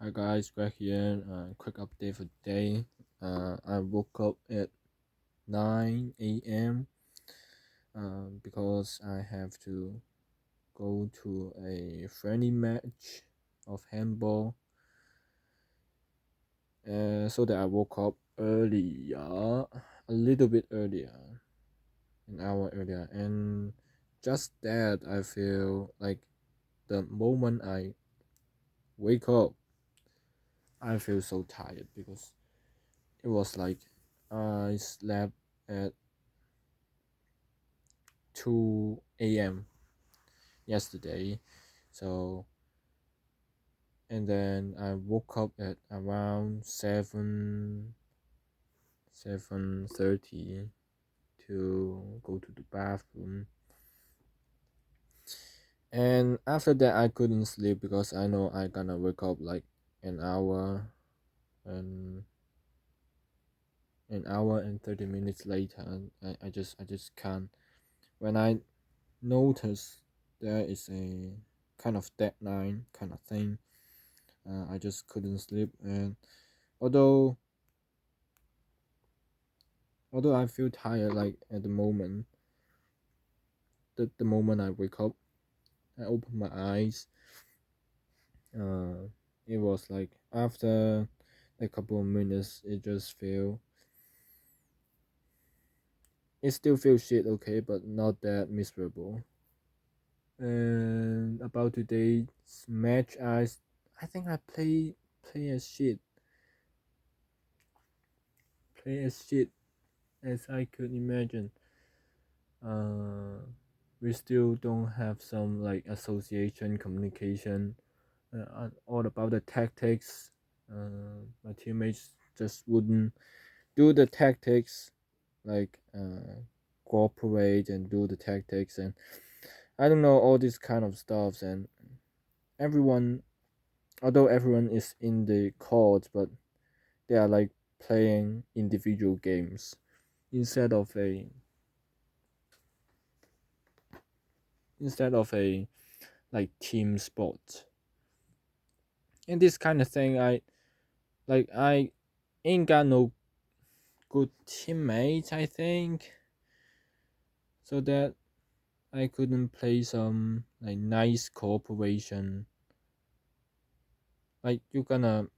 Hi guys, Greg here. Quick update for today. I woke up at 9 a.m. Because I have to go to a friendly match of handball. So that I woke up earlier, a little bit earlier, an hour earlier, and just that I feel like the moment I wake up, I feel so tired because it was like I slept at 2 a.m. yesterday. So and then I woke up at around 7:30 to go to the bathroom. And after that I couldn't sleep because I know I gonna wake up like an hour and an hour and 30 minutes later. I just can't. When I notice there is a kind of deadline kind of thing, I just couldn't sleep. And although although I feel tired, like at the moment, the moment I wake up, I open my eyes. uh it was like after a couple of minutes, it still feels shit, okay, but not that miserable. And about today's match, I think I play as shit, play as shit as I could imagine. uh we still don't have some like association communication, all about the tactics. My teammates just wouldn't do the tactics, like cooperate and do the tactics, and I don't know, all this kind of stuffs. And everyone, although everyone is in the court, but they are like playing individual games instead of a like team sport. And this kind of thing, I ain't got no good teammates, I think, so that I couldn't play some like nice cooperation. Like you're gonna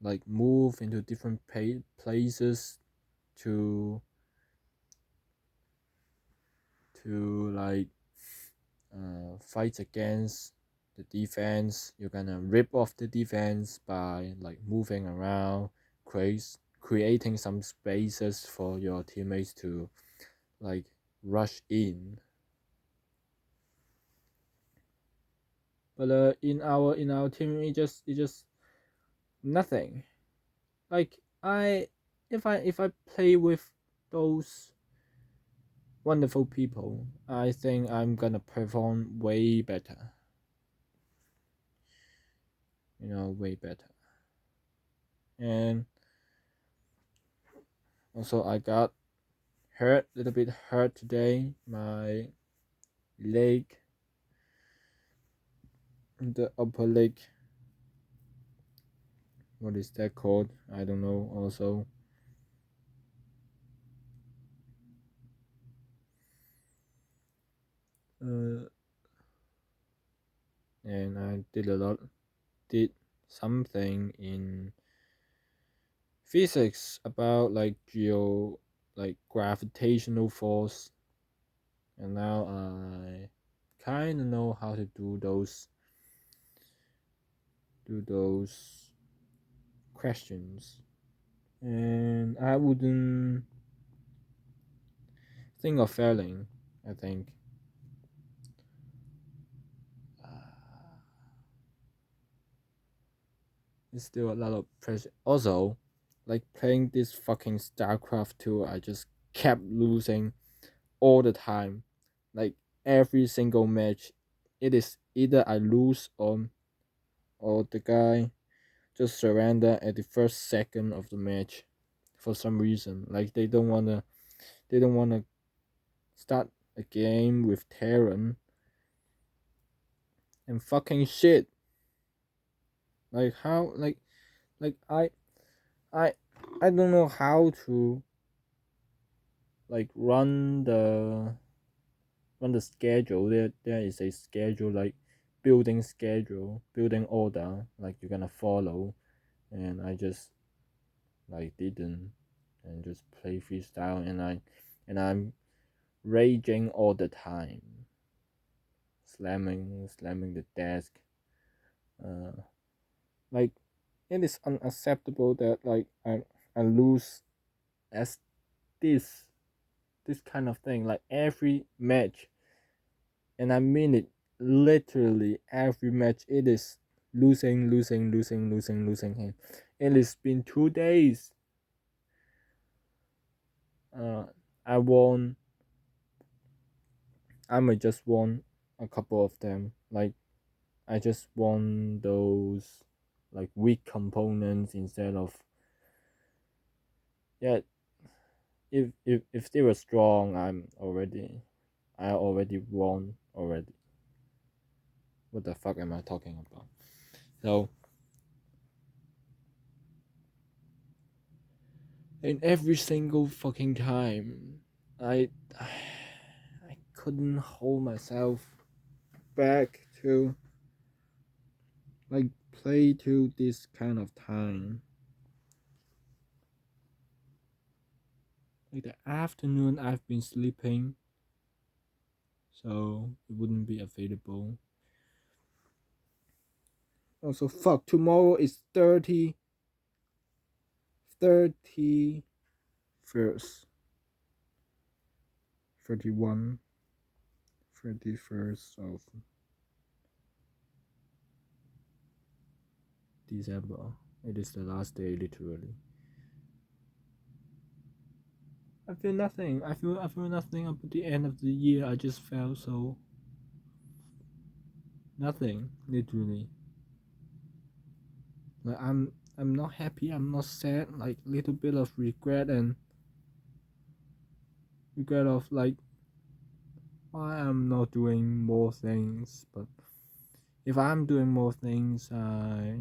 like move into different places to like fight against the defense. You're gonna rip off the defense by like moving around, creating some spaces for your teammates to like rush in. But in our team, it just nothing. Like if I play with those wonderful people, I think I'm gonna perform way better. Way better. And also I got hurt, a little bit hurt today. My leg, the upper leg. What is that called? I don't know. Also, uh, and I did something in physics about like gravitational force, and now I kind of know how to do those questions. And I wouldn't think of failing, I think. uh, it's still a lot of pressure. Also, like playing this fucking StarCraft 2, I just kept losing all the time. Like every single match, it is either I lose or the guy just surrender at the first second of the match for some reason. Like they don't wanna start a game with Terran, and fucking shit. Like how like I I don't know how to like run the schedule. There is a schedule, like building schedule, building order, like you're gonna follow, and I just like didn't, and just play freestyle, and I'm raging all the time, slamming the desk. uh like it is unacceptable that like I lose as this kind of thing, like every match, and I mean it, literally every match. It is losing him. It has been 2 days. uh I won. I might just won a couple of them, like I just won those like weak components instead of, yeah. If they were strong, I already won already. What the fuck am I talking about? So in every single fucking time, I I couldn't hold myself back to like play to this kind of time. Like the afternoon I've been sleeping, so it wouldn't be available. Also, fuck, tomorrow is 30, 31st, 31, 31st of December. It is the last day, literally. I feel nothing. I feel nothing up at the end of the year. I just felt so nothing, literally. Like I'm not happy. I'm not sad. Like little bit of regret of like why I'm not doing more things. But if I'm doing more things, I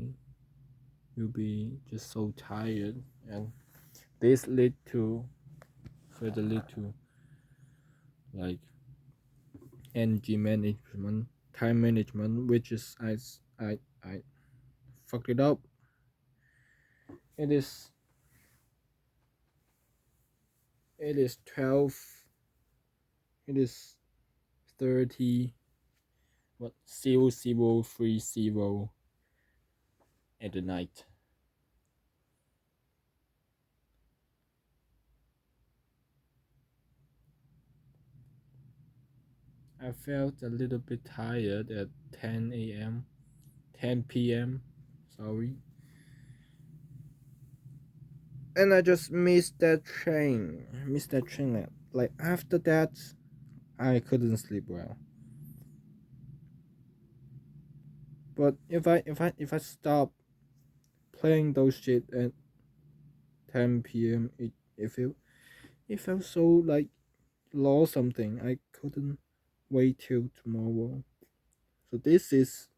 will be just so tired, and this lead to further lead to like energy management, time management, which is I fucked it up. It is it is 12. It is 30. What 0030 at the night. I felt a little bit tired at 10 a.m. 10 p.m. Sorry. And I just missed that train. Missed that train. Like after that, I couldn't sleep well. But if I stop playing those shit at 10 p.m., it felt so like lost something. I couldn't wait till tomorrow. So this is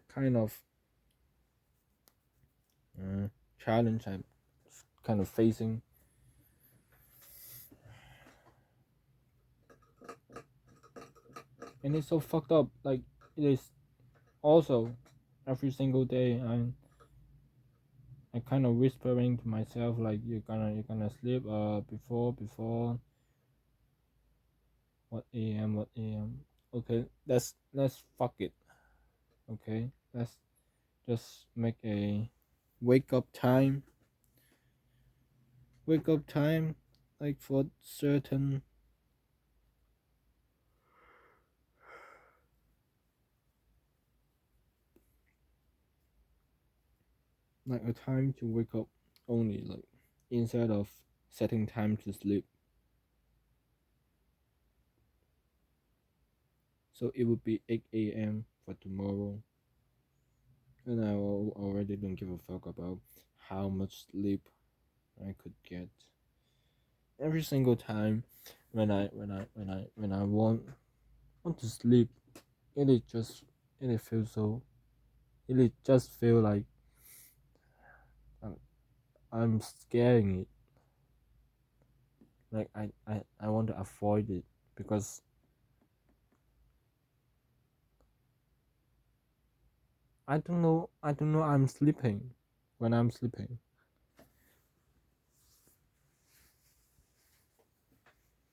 kind of challenge I'm kind of facing. And it's so fucked up. Like it is also every single day I kind of whispering to myself like you're gonna sleep before what am. Okay, let's fuck it. Okay, let's just make a wake up time. Wake up time, like for certain, like a time to wake up only, like instead of setting time to sleep. So it would be 8 a.m. for tomorrow, and I already don't give a fuck about how much sleep I could get. Every single time when I want to sleep, it just it feels so it just feel like I'm, I'm scaring it. Like I want to avoid it because I don't know I'm sleeping when I'm sleeping.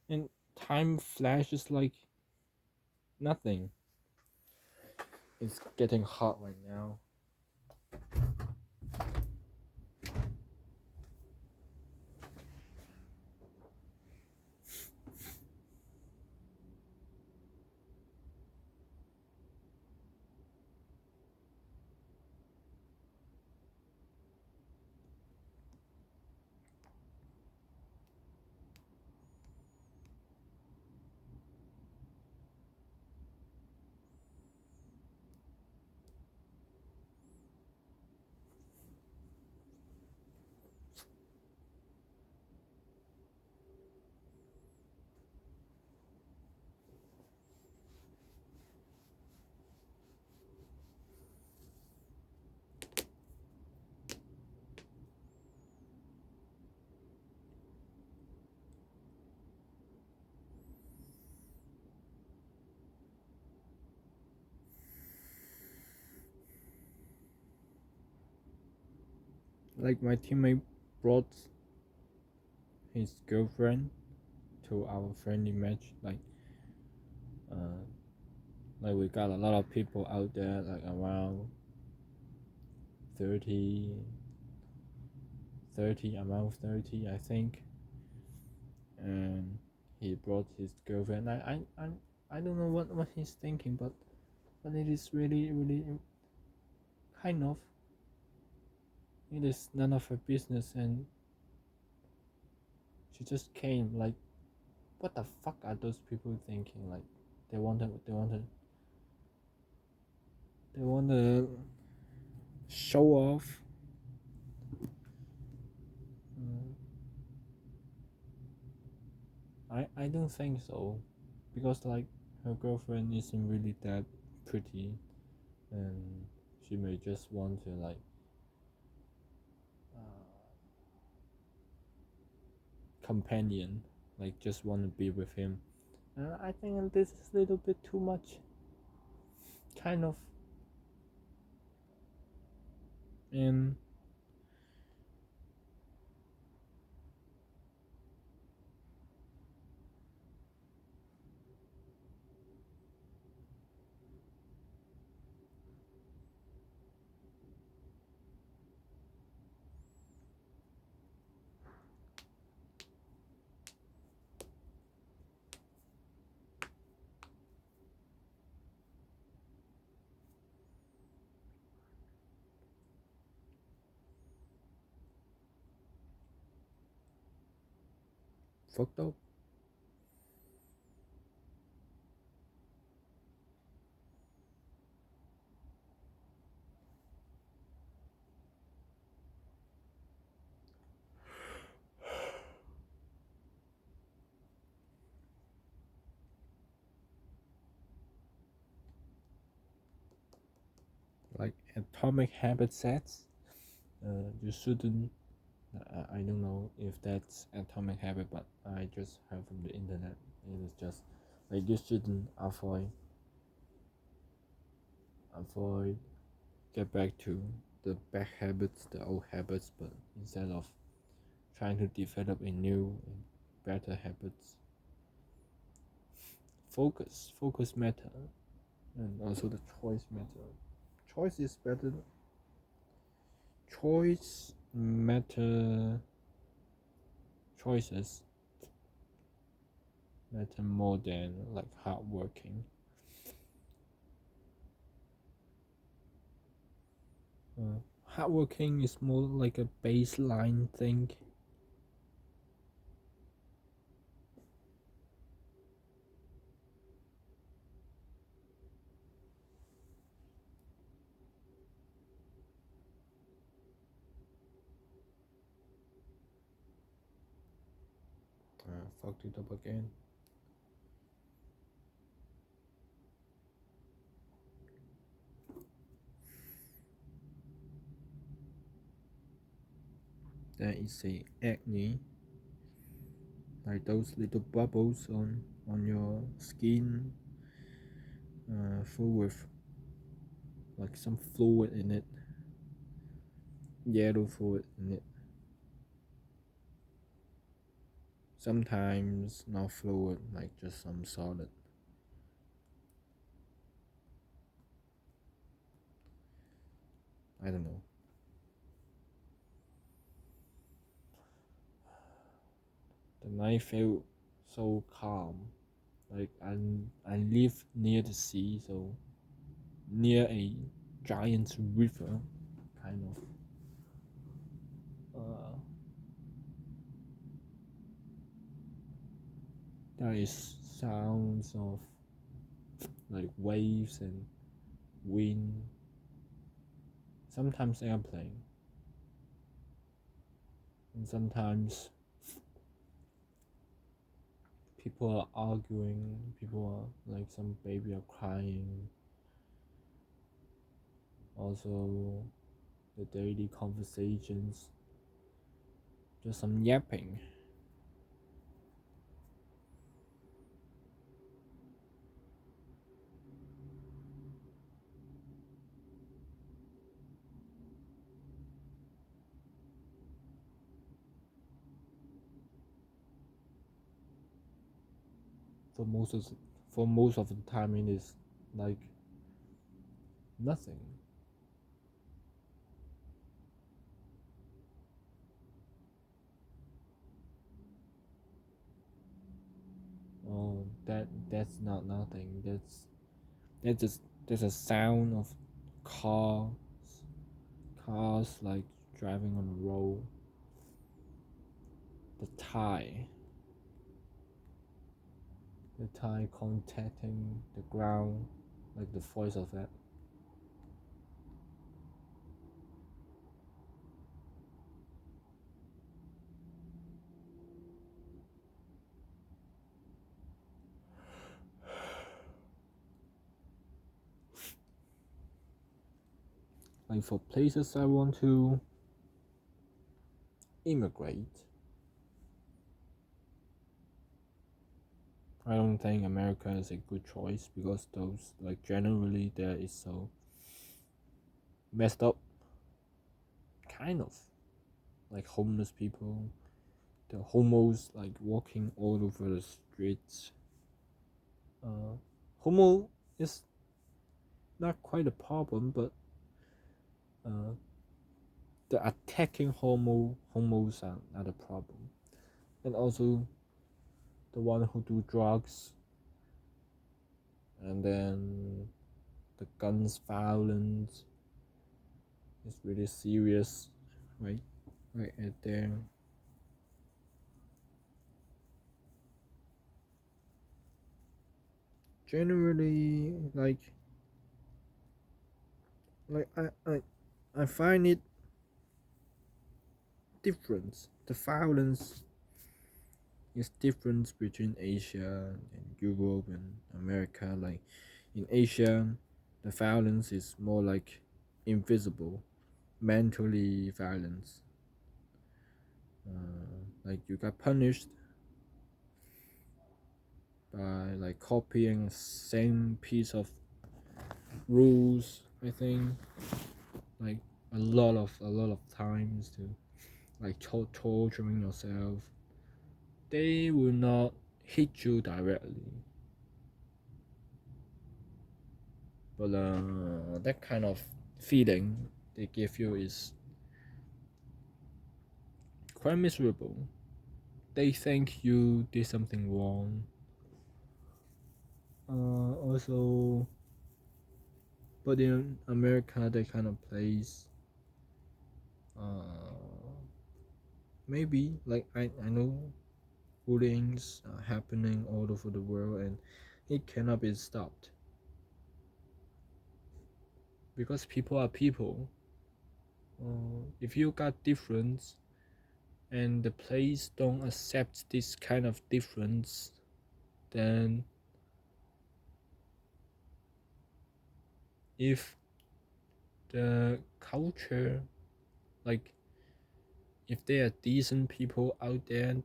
And time flashes like nothing. It's getting hot right now. Like my teammate brought his girlfriend to our friendly match. Uh, like we got a lot of people out there, like around 30, 30 around 30, I think. And he brought his girlfriend. I don't know what he's thinking, but it is really kind of. It is none of her business, and she just came. Like, what the fuck are those people thinking? Like, they want to show off. Mm, I don't think so, because like her girlfriend isn't really that pretty, and she may just want to like uh, companion, like just want to be with him. I think this is a little bit too much, kind of. And fucked up. Like atomic habit sets. You shouldn't. I don't know if that's atomic habit, but I just heard from the internet. It is just like you shouldn't avoid get back to the bad habits, the old habits, but instead of trying to develop a new and better habits, focus matter, and also the choice matter. Choice is better. Choice matter. Choices matter more than like hard working. Hard working is more like a baseline thing. Fucked it up again. there is a acne, like those little bubbles on your skin, full with like some fluid in it, yellow fluid in it. Sometimes not fluid, like just some solid. I don't know. The night felt so calm. Like I live near the sea, so near a giant river, kind of. There is sounds of like waves and wind. Sometimes airplane, and sometimes people are arguing. People are like some baby are crying. Also, the daily conversations, just some yapping. For most of for most of the time, it is like nothing. Oh, that's not nothing. That's just there's a sound of cars, cars like driving on the road. The tire contacting the ground, like the voice of that. Like for places I want to immigrate, I don't think America is a good choice because those like generally there is so messed up, kind of like homeless people, the homos like walking all over the streets. Homo is not quite a problem, but uh, the attacking homos are not a problem, and also the one who do drugs, and then the guns violence is really serious, right? Right at there. Generally, like I find it different. The violence is different between Asia and Europe and America. Like in Asia, the violence is more like invisible, mentally violence. Like you got punished by like copying same piece of rules. I think like a lot of times to like torturing yourself. They will not hit you directly, but that kind of feeling they give you is quite miserable. They think you did something wrong. Also, but in America, that kind of place, maybe like I know bullying's happening all over the world and it cannot be stopped because people are people. If you got difference and the place don't accept this kind of difference, then if the culture like if there are decent people out there,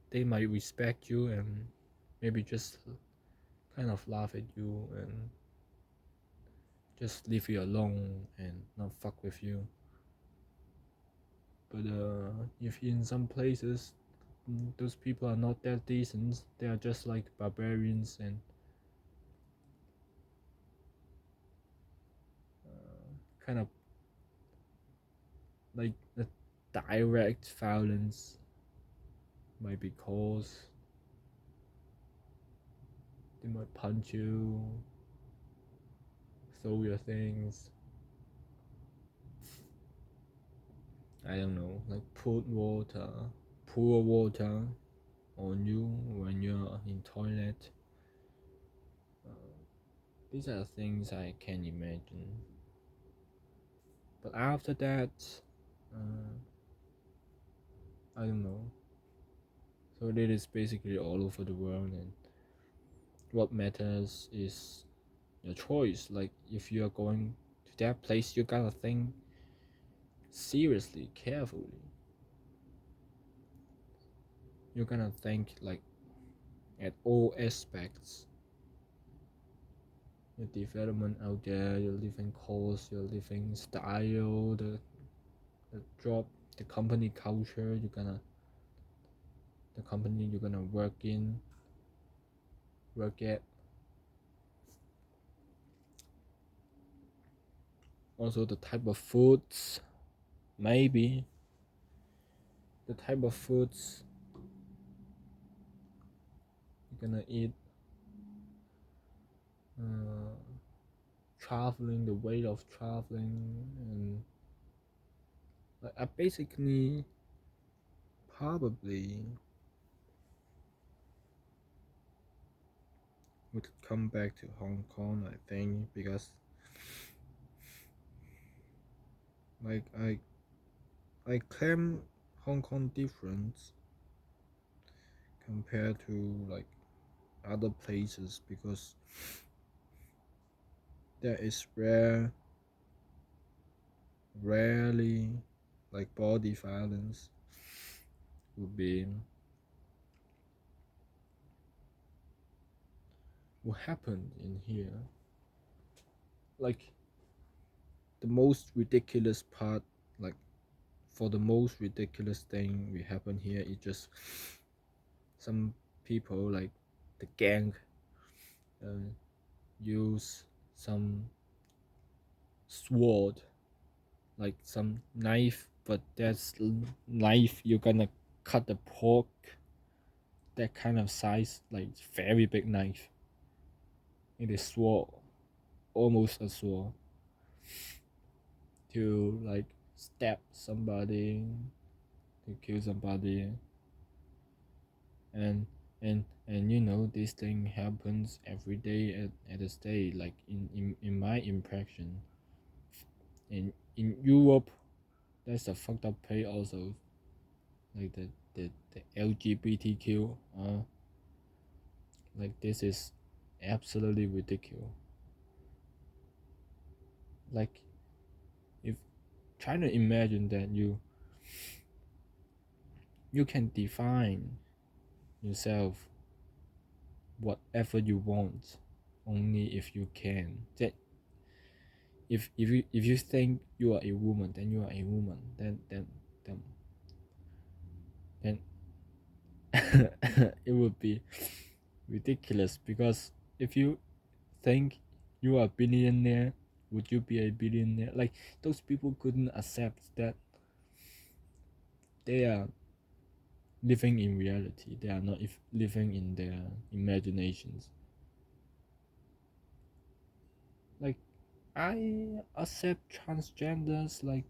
they might respect you and maybe just kind of laugh at you and just leave you alone and not fuck with you. But if in some places those people are not that decent, they are just like barbarians and kind of like the direct violence might be caused. They might punch you, throw your things. I don't know, like pour water on you when you're in toilet. These are things I can imagine. But after that, I don't know. So it is basically all over the world, and what matters is your choice. Like if you are going to that place, you gotta think seriously, carefully. You're gonna think like at all aspects. Your development out there, your living cost, your living style, the job, the company culture the company you're gonna work at. Also the type of foods, maybe the type of foods you're gonna eat, traveling, the way of traveling, and I basically probably would come back to Hong Kong, I think, because like I claim Hong Kong different compared to like other places because there is rarely like body violence would be what happened in here. Like the most ridiculous part, like for the most ridiculous thing we happen here is just some people like the gang use some sword, like some knife, but that's knife you're gonna cut the pork, that kind of size, like very big knife. It is sword, almost a sword, to like stab somebody, to kill somebody, and and you know this thing happens every day at the state, like in my impression. In Europe, that's a fucked up play also, like the LGBTQ, like this is absolutely ridiculous. Like if trying to imagine that you can define yourself whatever you want only if you can. That if you think you are a woman, then you are a woman. Then it would be ridiculous, because if you think you are a billionaire, would you be a billionaire? Like those people couldn't accept that they are living in reality. They are not living in their imaginations. Like I accept transgenders, like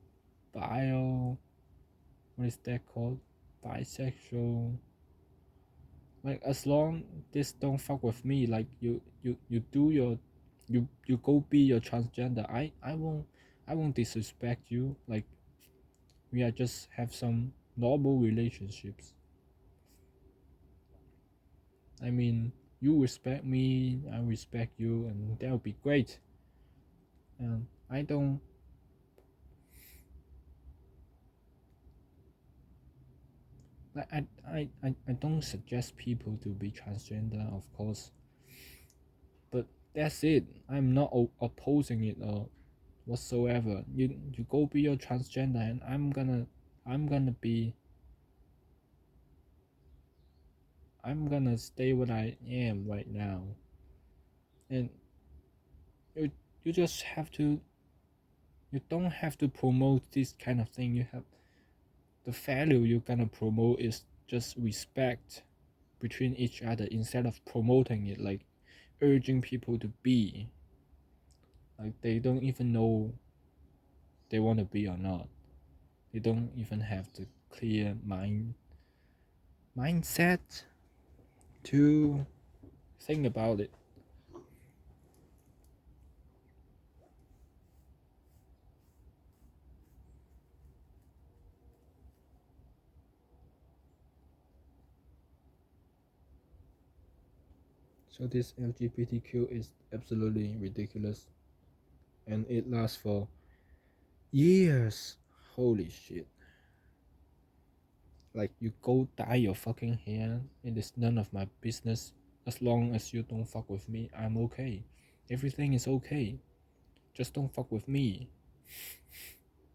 what is that called? Bisexual. Like as long this don't fuck with me, like you do your you go be your transgender. I won't disrespect you. Like we are just have some normal relationships. I mean, you respect me, I respect you, and that would be great. And I don't Like I don't suggest people to be transgender, of course, but that's it. I'm not opposing it or whatsoever. You go be your transgender, and I'm gonna stay what I am right now, and you you just have to. You don't have to promote this kind of thing. You have the value you're gonna promote is just respect between each other instead of promoting it like urging people to be like they don't even know they want to be or not. They don't even have the clear mindset to think about it. So this LGBTQ is absolutely ridiculous, and it lasts for years. Holy shit. Like, you go dye your fucking hair. It is none of my business. As long as you don't fuck with me, I'm okay. Everything is okay. Just don't fuck with me.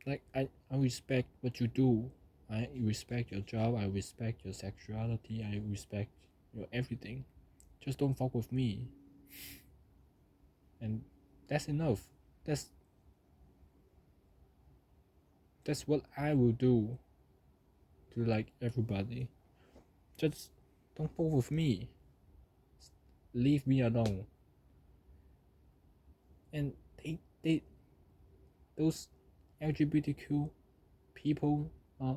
Like, I respect what you do. I respect your job. I respect your sexuality. I respect your everything. Just don't fuck with me. And that's enough. That's that's what I will do to like everybody. Just don't fuck with me. Leave me alone. And they those LGBTQ people are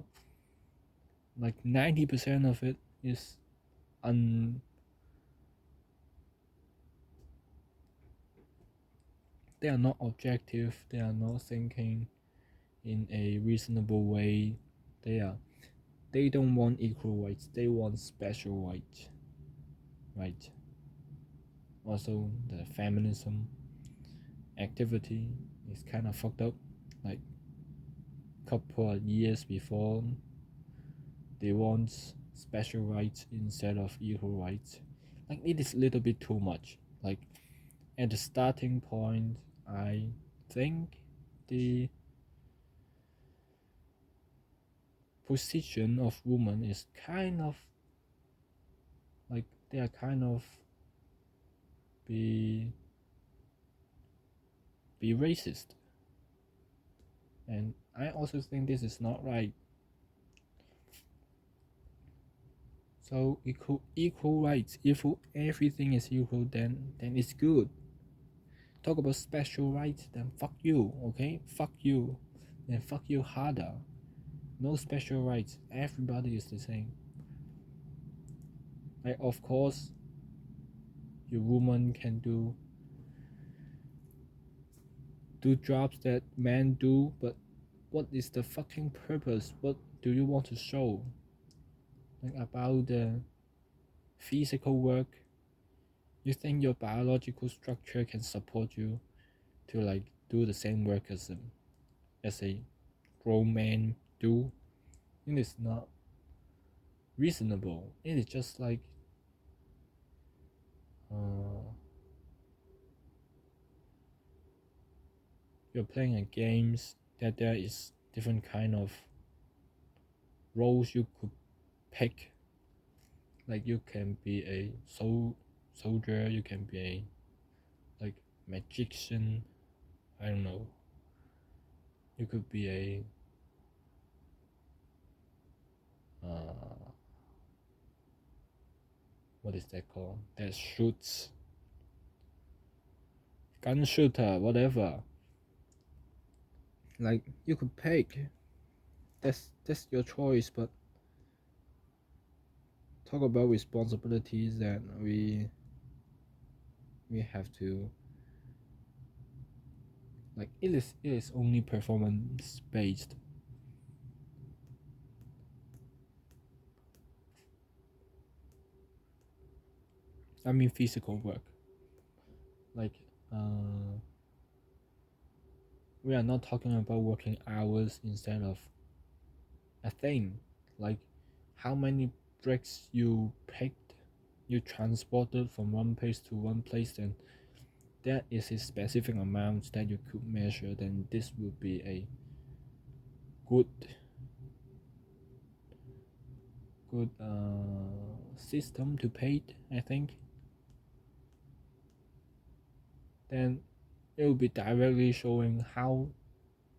like 90% of it is un they are not objective, they are not thinking in a reasonable way. They don't want equal rights, they want special rights, right? Also the feminism activity is kind of fucked up. Like couple of years before they want special rights instead of equal rights. Like it is a little bit too much. Like at the starting point, I think the position of women is kind of like they are kind of be be racist, and I also think this is not right. So equal rights. If everything is equal, then it's good. Talk about special rights, then fuck you, okay? Fuck you, then fuck you harder. No special rights. Everybody is the same. Like of course, your woman can do jobs that men do, but what is the fucking purpose? What do you want to show? Like about the physical work, you think your biological structure can support you to like do the same work as a grown man do? It is not reasonable. It is just like uh, you're playing a games that there is different kind of roles you could pick. Like you can be a soldier, you can be a like magician. I don't know. You could be a uh, what is that called? That shoots gun shooter, whatever. Like you could pick. That's your choice. But talk about responsibilities that we have to like. It is only performance based. I mean physical work. Like we are not talking about working hours instead of a thing like how many bricks you picked, you transported from one place to one place, then that is a specific amount that you could measure, then this would be a good system to pay, I think. Then it will be directly showing how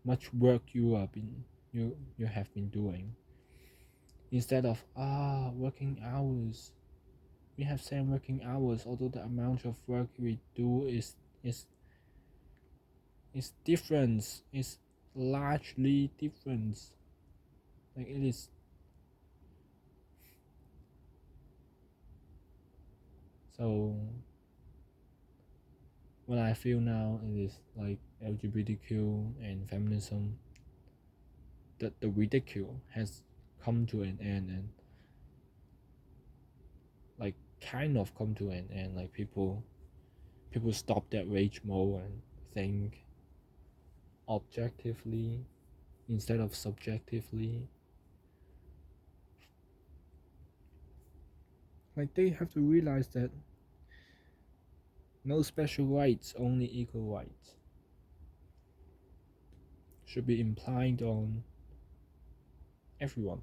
much work you have been doing, instead of working hours. We have same working hours, although the amount of work we do is is different, is largely different. Like it is. So what I feel now is like LGBTQ and feminism, that the ridicule has come to an end, and like kind of come to an end. Like people stop that rage mode and think objectively instead of subjectively. Like they have to realize that no special rights, only equal rights should be implied on everyone.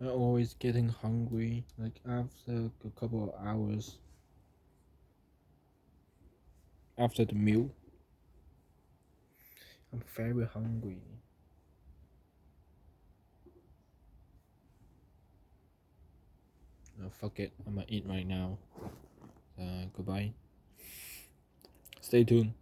I'm always getting hungry, like after a couple of hours after the meal. I'm very hungry. Fuck it, I'm gonna eat right now. Goodbye. Stay tuned.